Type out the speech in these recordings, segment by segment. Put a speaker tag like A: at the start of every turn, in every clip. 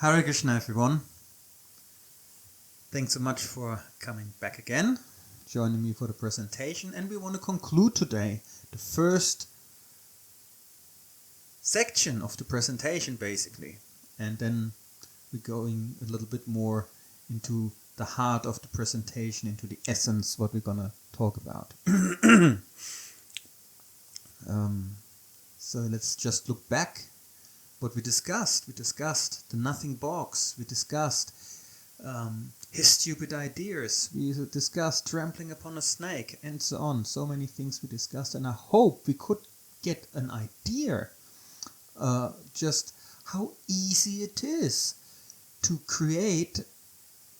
A: Hare Krishna, everyone. Thanks so much for coming back again, joining me for the presentation. And we want to conclude today the first section of the presentation, basically. And then we're going a little bit more into the heart of the presentation, into the essence, what we're going to talk about. So let's just look back. What we discussed the nothing box, we discussed his stupid ideas, we discussed trampling upon a snake, and so on. So many things we discussed, and I hope we could get an idea just how easy it is to create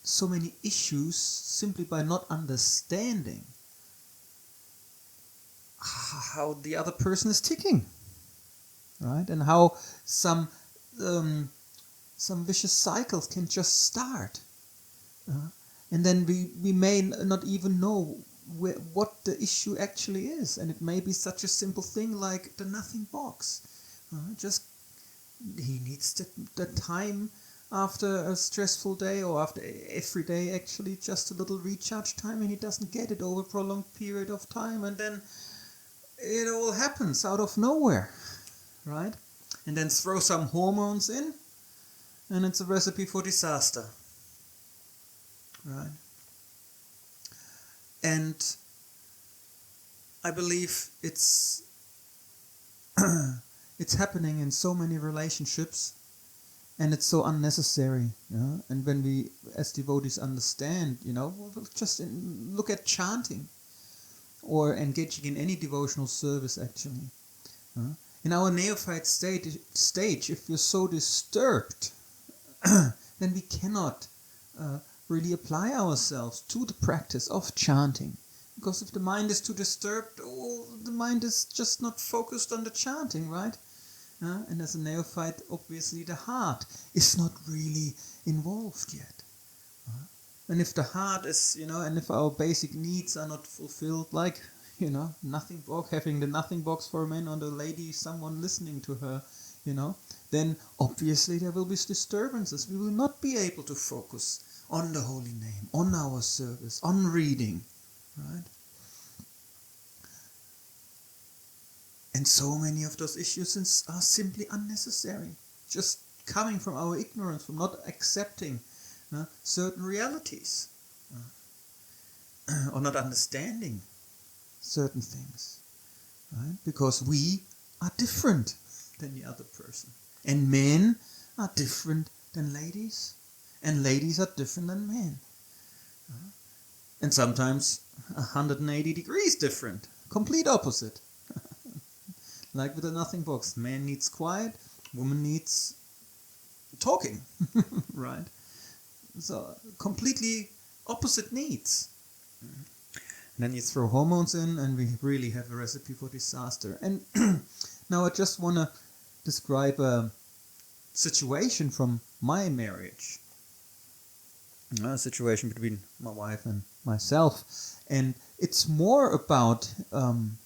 A: so many issues simply by not understanding how the other person is ticking. Right, and how some vicious cycles can just start, and then we may not even know what the issue actually is, and it may be such a simple thing like the nothing box. Just he needs the time after a stressful day, or after every day actually, just a little recharge time, and he doesn't get it over a prolonged period of time, and then it all happens out of nowhere. Right? And then throw some hormones in, and it's a recipe for disaster. Right? And I believe it's happening in so many relationships, and it's so unnecessary. And when we as devotees understand, we'll just look at chanting or engaging in any devotional service actually. In our neophyte stage, if we're so disturbed, then we cannot really apply ourselves to the practice of chanting. Because if the mind is too disturbed, the mind is just not focused on the chanting, right? And as a neophyte, obviously the heart is not really involved yet. And if the heart is, and if our basic needs are not fulfilled, like nothing box, having the nothing box for a man or the lady, someone listening to her, then obviously there will be disturbances. We will not be able to focus on the holy name, on our service, on reading, right? And so many of those issues are simply unnecessary, just coming from our ignorance, from not accepting certain realities, or not understanding certain things, right? Because we are different than the other person, and men are different than ladies, and ladies are different than men, and sometimes 180 degrees different, complete opposite. Like with the nothing box, man needs quiet, woman needs talking, right? So completely opposite needs. And then you throw hormones in, and we really have a recipe for disaster. And now I just want to describe a situation from my marriage. A situation between my wife and myself. And it's more about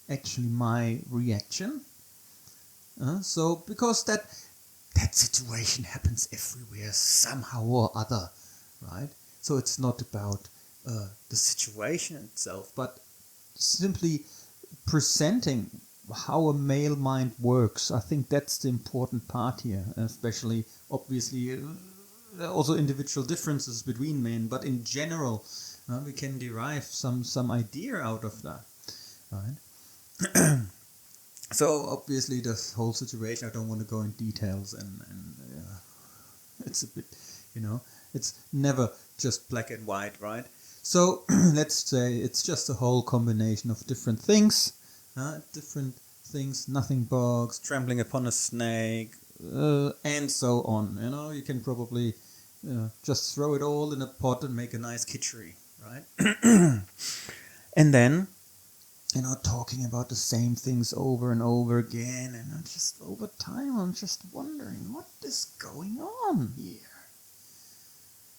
A: actually my reaction. So because that situation happens everywhere somehow or other, right? So it's not about the situation itself, but simply presenting how a male mind works. I think that's the important part here, especially obviously also individual differences between men, but in general we can derive some idea out of that, right? So obviously this whole situation, I don't want to go in details, and it's a bit, it's never just black and white, right? So let's say it's just a whole combination of different things, nothing box, trampling upon a snake, and so on. You can probably just throw it all in a pot and make a nice khichdi, right? And then, talking about the same things over and over again, and just over time, I'm just wondering, what is going on here?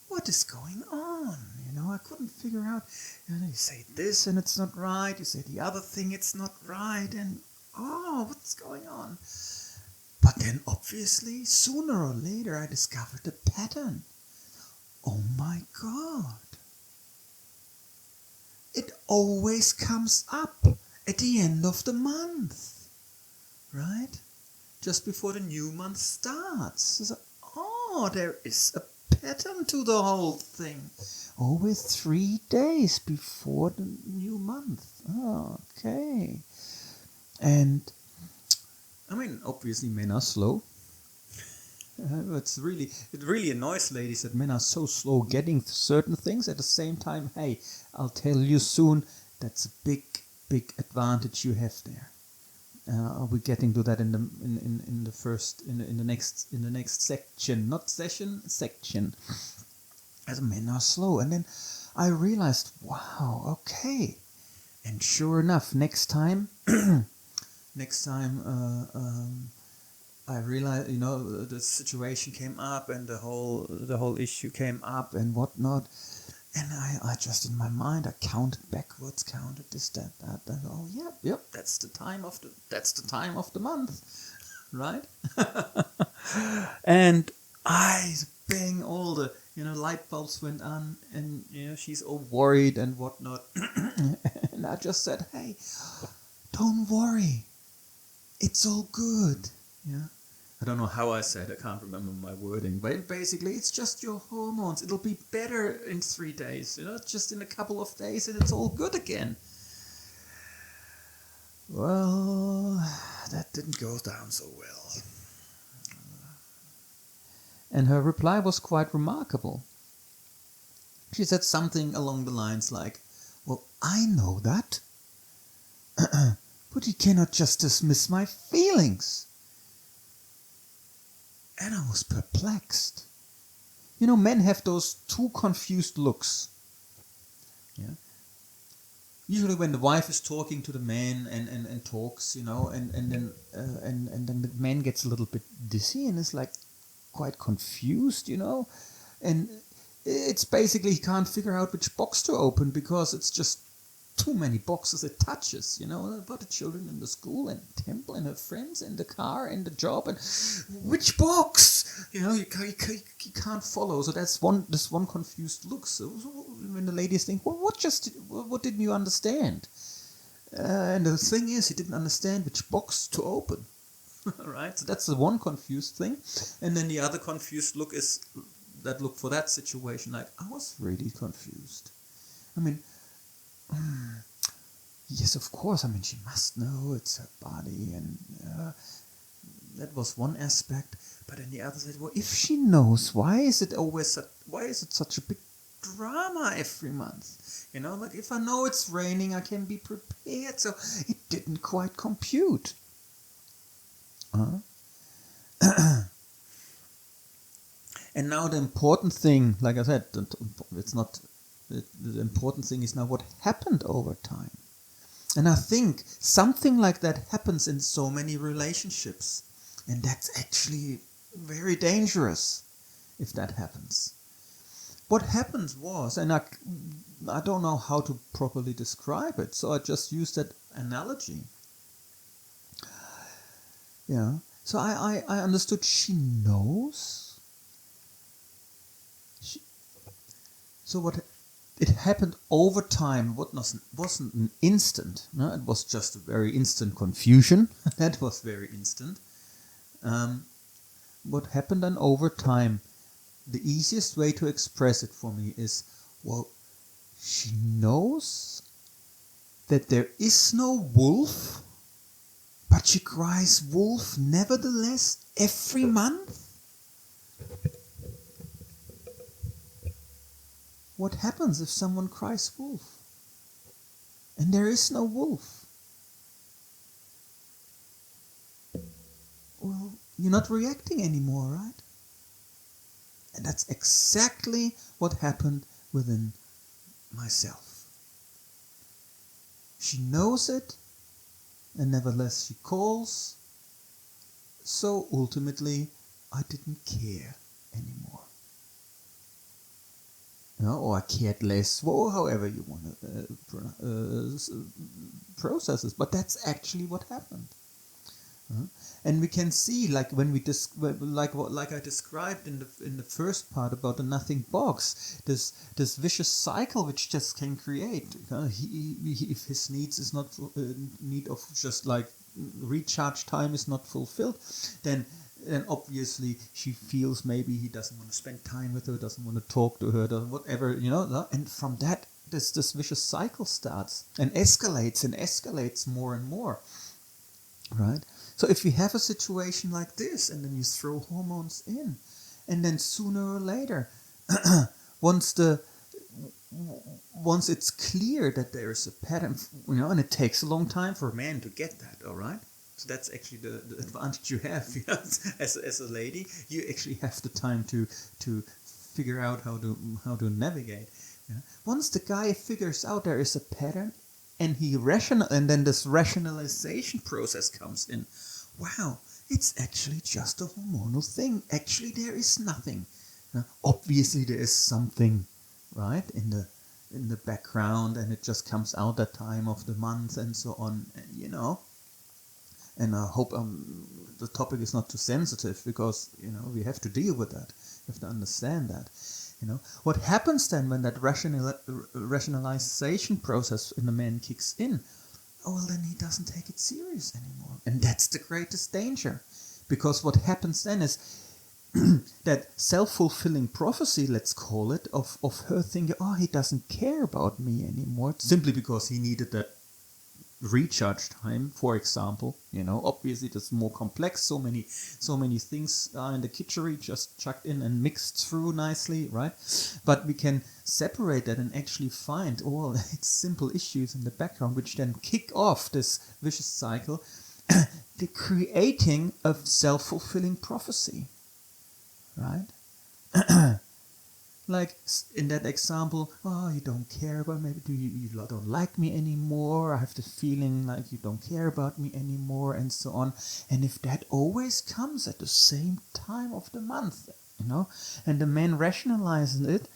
A: What is going on? I couldn't figure out. You say this and it's not right. You say the other thing, it's not right. And what's going on? But then obviously, sooner or later, I discovered a pattern. Oh my God. It always comes up at the end of the month, right? Just before the new month starts. So, there is a pattern to the whole thing. Always 3 days before the new month. Okay. And, I mean, obviously men are slow. It really annoys ladies that men are so slow getting certain things. At the same time, hey, I'll tell you soon, that's a big advantage you have there. I'll be getting to that in the next section, not session, section. As men are slow, and then I realized, wow, okay, and sure enough, next time. I realized, the situation came up and the whole issue came up and whatnot, and I just in my mind I counted backwards, counted this, that, and yep, that's the time of the month, right? And bang, all the light bulbs went on, and she's all worried and whatnot, and I just said, hey, don't worry, it's all good. Yeah. I don't know how I said, I can't remember my wording, but basically it's just your hormones. It'll be better in 3 days, just in a couple of days, and it's all good again. Well, that didn't go down so well. And her reply was quite remarkable. She said something along the lines like, well, I know that, but you cannot just dismiss my feelings. And I was perplexed. Men have those two confused looks. Yeah. Usually when the wife is talking to the man and talks, and then the man gets a little bit dizzy and is like quite confused, and it's basically he can't figure out which box to open because it's just too many boxes it touches, about the children in the school and temple and her friends and the car and the job and which box, you can't follow. So that's this one confused look. So when the ladies think, well, what didn't you understand? And the thing is, he didn't understand which box to open, right? So that's the one confused thing. And then the other confused look is that look for that situation. Like, I was really confused. I mean, yes, of course. I mean, she must know it's her body, and that was one aspect. But then the other said, well, if she knows, why is it such a big drama every month? Like if I know it's raining, I can be prepared. So it didn't quite compute. And now the important thing, like I said, it's not. The important thing is now what happened over time. And I think something like that happens in so many relationships. And that's actually very dangerous if that happens. What happened was, and I don't know how to properly describe it, so I just used that analogy. Yeah. So I understood she knows. It happened over time. What wasn't an instant. No, it was just a very instant confusion. That was very instant. What happened then over time, the easiest way to express it for me is, well, she knows that there is no wolf, but she cries wolf nevertheless every month. What happens if someone cries wolf and there is no wolf? Well, you're not reacting anymore, right? And that's exactly what happened within myself. She knows it, and nevertheless she calls. So ultimately, I didn't care anymore. Or I cared less, or however you want to process this. But that's actually what happened. And we can see, like when we like I described in the first part about the nothing box, this vicious cycle which just can create. If his needs is not need of just like recharge time is not fulfilled, then obviously she feels maybe he doesn't want to spend time with her, doesn't want to talk to her, whatever, and from that this vicious cycle starts and escalates more and more, right? So if we have a situation like this and then you throw hormones in, and then sooner or later once it's clear that there is a pattern, and it takes a long time for a man to get that, all right? So that's actually the advantage you have as a lady. You actually have the time to figure out how to navigate. Once the guy figures out there is a pattern, and and then this rationalization process comes in. Wow, it's actually just a hormonal thing. Actually, there is nothing. Obviously, there is something, right, in the background, and it just comes out that time of the month and so on, And I hope the topic is not too sensitive, because we have to deal with that. We have to understand that. What happens then when that rationalization process in the man kicks in? Oh, well, then he doesn't take it serious anymore, and that's the greatest danger, because what happens then is that self-fulfilling prophecy, let's call it, of her thinking, oh, he doesn't care about me anymore, simply because he needed that recharge time, for example. Obviously that's more complex. So many things are in the kitchery just chucked in and mixed through nicely, right? But we can separate that and actually find, it's simple issues in the background which then kick off this vicious cycle, the creating of self-fulfilling prophecy, right? Like in that example, oh, you don't care about me, you don't like me anymore, I have the feeling like you don't care about me anymore, and so on. And if that always comes at the same time of the month, and the man rationalizes it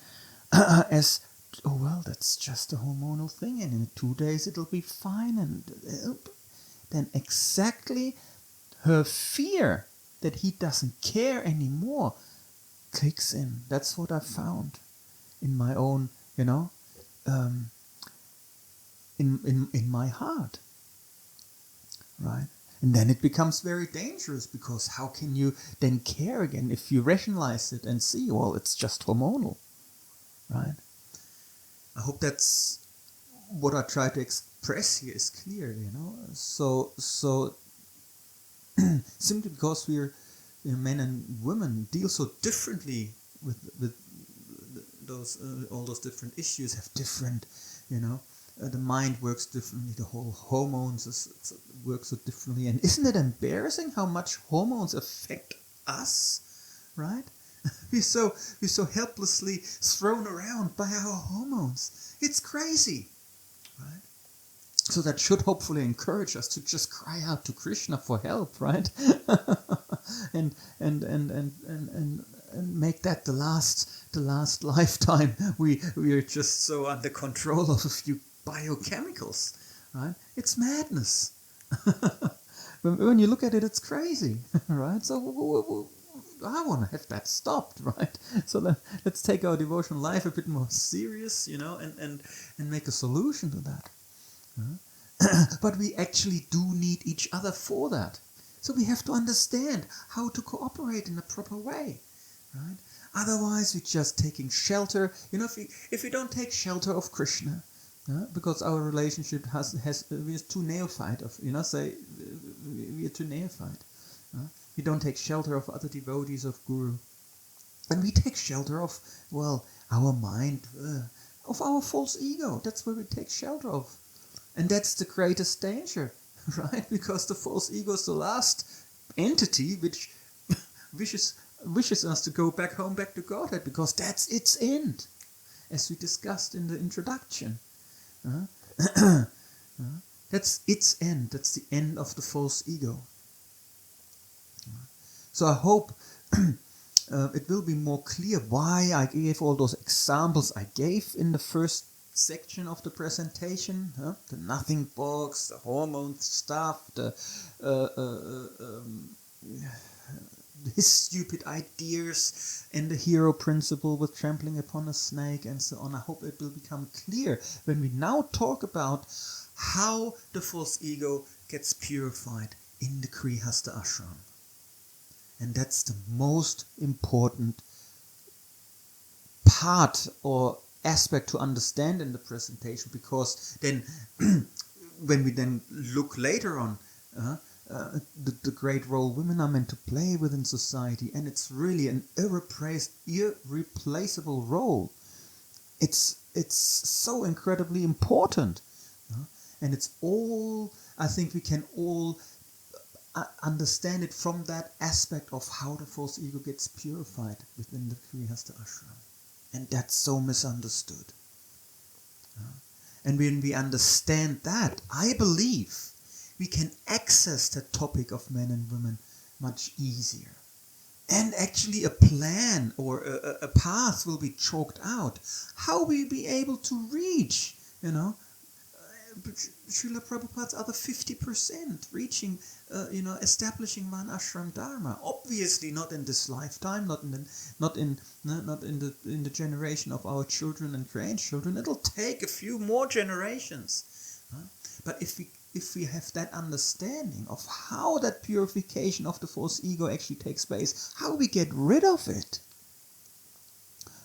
A: as, oh, well, that's just a hormonal thing, and in 2 days it'll be fine, and then exactly her fear that he doesn't care anymore kicks in. That's what I found in my own, in my heart, right? And then it becomes very dangerous, because how can you then care again if you rationalize it and see, well, it's just hormonal, right? I hope that's what I try to express here is clear, So simply because we're men and women deal so differently with those all those different issues, have different, the mind works differently, the whole hormones work so differently. And isn't it embarrassing how much hormones affect us, right? We're so helplessly thrown around by our hormones. It's crazy, right? So that should hopefully encourage us to just cry out to Krishna for help, right? and make that the last lifetime we are just so under control of a few biochemicals, right? It's madness. When you look at it, it's crazy, right? So I want to have that stopped, right? So let's take our devotional life a bit more serious, and make a solution to that. But we actually do need each other for that. So we have to understand how to cooperate in a proper way, right? Otherwise, we're just taking shelter. If we don't take shelter of Krishna, because our relationship we're too neophyte we're too neophyte. We don't take shelter of other devotees of Guru, and we take shelter of our mind, of our false ego. That's where we take shelter of. And that's the greatest danger, right? Because the false ego is the last entity which wishes us to go back home, back to Godhead, because that's its end, as we discussed in the introduction. That's its end. That's the end of the false ego. So I hope it will be more clear why I gave all those examples I gave in the first section of the presentation, the nothing box, the hormone stuff, his stupid ideas, and the hero principle with trampling upon a snake and so on. I hope it will become clear when we now talk about how the false ego gets purified in the Grihasta Ashrama. And that's the most important part or aspect to understand in the presentation, because then when we then look later on the great role women are meant to play within society, and it's really an irreplaceable role. It's so incredibly important, and it's all, I think we can all understand it from that aspect of how the false ego gets purified within the Grihasta Ashrama. And that's so misunderstood. And when we understand that, I believe we can access the topic of men and women much easier. And actually a plan or a path will be chalked out. How we be able to reach, Srila Prabhupada's other 50%, reaching, establishing Varnashrama Dharma. Obviously, not in this lifetime, not in the generation of our children and grandchildren. It'll take a few more generations. But if we have that understanding of how that purification of the false ego actually takes place, how we get rid of it,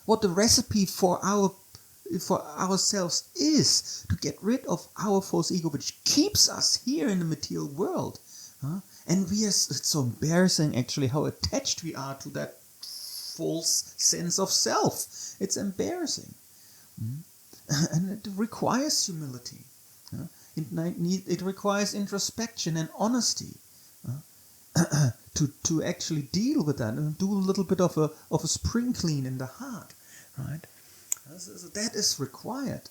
A: what the recipe for ourselves is to get rid of our false ego, which keeps us here in the material world. And it's so embarrassing actually how attached we are to that false sense of self. It's embarrassing. And it requires humility. It requires introspection and honesty to actually deal with that and do a little bit of a spring clean in the heart, right? So that is required.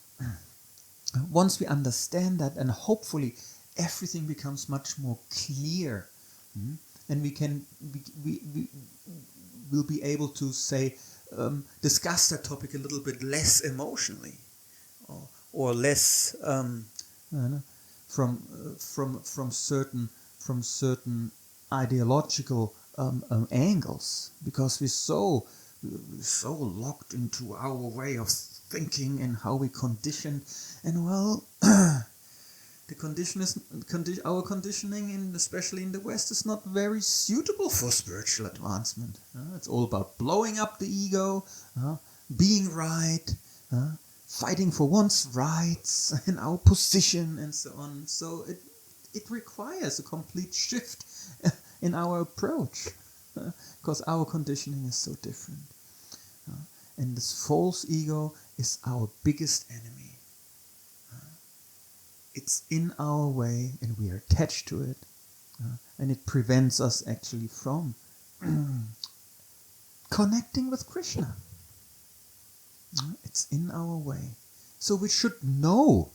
A: Once we understand that, and hopefully everything becomes much more clear, and we will be able to say discuss that topic a little bit less emotionally, or less from certain ideological angles, because we're so locked into our way of thinking and how we condition, and our conditioning, especially in the West, is not very suitable for spiritual advancement. It's all about blowing up the ego, being right, fighting for one's rights and our position and so on. So it requires a complete shift in our approach, because our conditioning is so different. And this false ego is our biggest enemy. It's in our way and we are attached to it. And it prevents us actually from connecting with Krishna. It's in our way. So we should know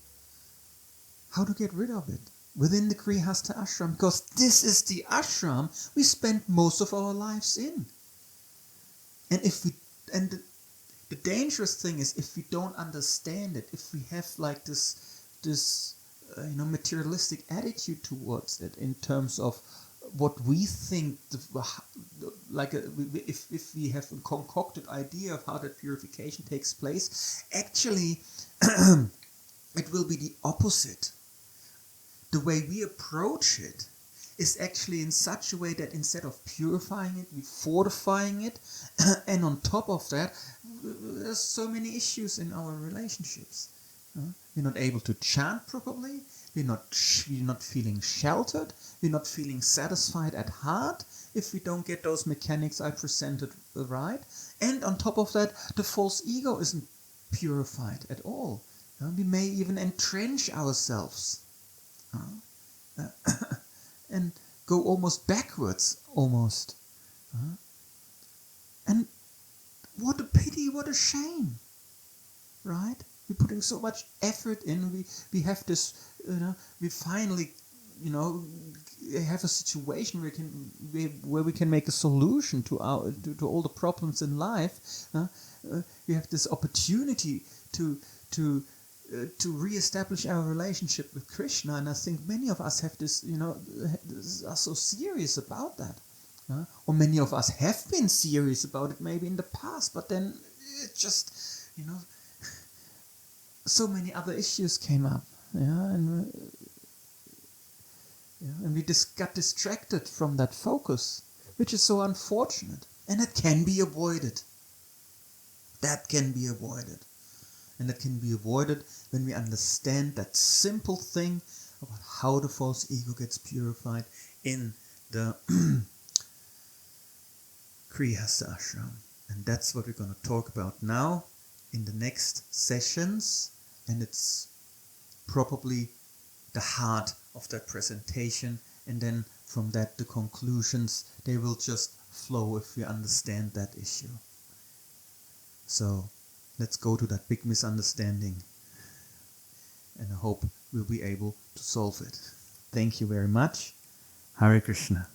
A: how to get rid of it within the Grihasta Ashram, because this is the ashram we spend most of our lives in. And the dangerous thing is, if we don't understand it, if we have like this materialistic attitude towards it in terms of what we think, if we have a concocted idea of how that purification takes place, actually it will be the opposite. The way we approach it is actually in such a way that instead of purifying it, we're fortifying it, and on top of that, there's so many issues in our relationships. We're not able to chant properly, we're not feeling sheltered, we're not feeling satisfied at heart if we don't get those mechanics I presented right, and on top of that, the false ego isn't purified at all. We may even entrench ourselves. And go almost backwards, almost. And what a pity, what a shame, right? We're putting so much effort in, we have this, we finally, have a situation where we can make a solution to all the problems in life. We have this opportunity to to re-establish our relationship with Krishna. And I think many of us have this, are so serious about that. Or many of us have been serious about it maybe in the past, but then it just, so many other issues came up. And we just got distracted from that focus, which is so unfortunate. And it can be avoided. That can be avoided. And it can be avoided when we understand that simple thing about how the false ego gets purified in the Grihasta Ashrama. And that's what we're going to talk about now in the next sessions. And it's probably the heart of that presentation. And then from that, the conclusions, they will just flow if we understand that issue. So let's go to that big misunderstanding. And I hope we'll be able to solve it. Thank you very much. Hare Krishna.